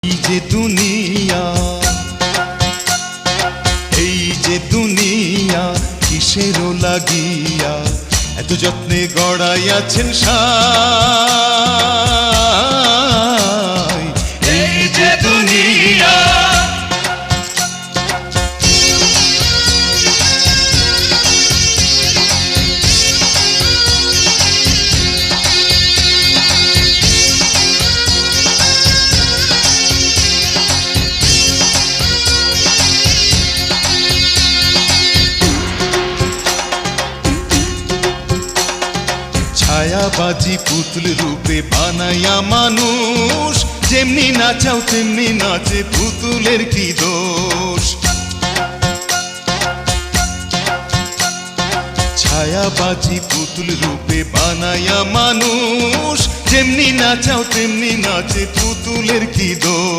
এই যে দুনিয়া, এই যে দুনিয়া কিসেরও লাগিয়া এত যত্নে গড়াইয়াছেন সাই। এই যে দুনিয়া, ছায়াবাজি পুতুল রূপে বানাইয়া মানুষ, যেমনি নাচাও তেমনি নাচে, পুতুলের কি দোষ। ছায়াবাজি পুতুল রূপে বানাইয়া মানুষ, যেমনি নাচাও তেমনি নাচে, পুতুলের কি দোষ।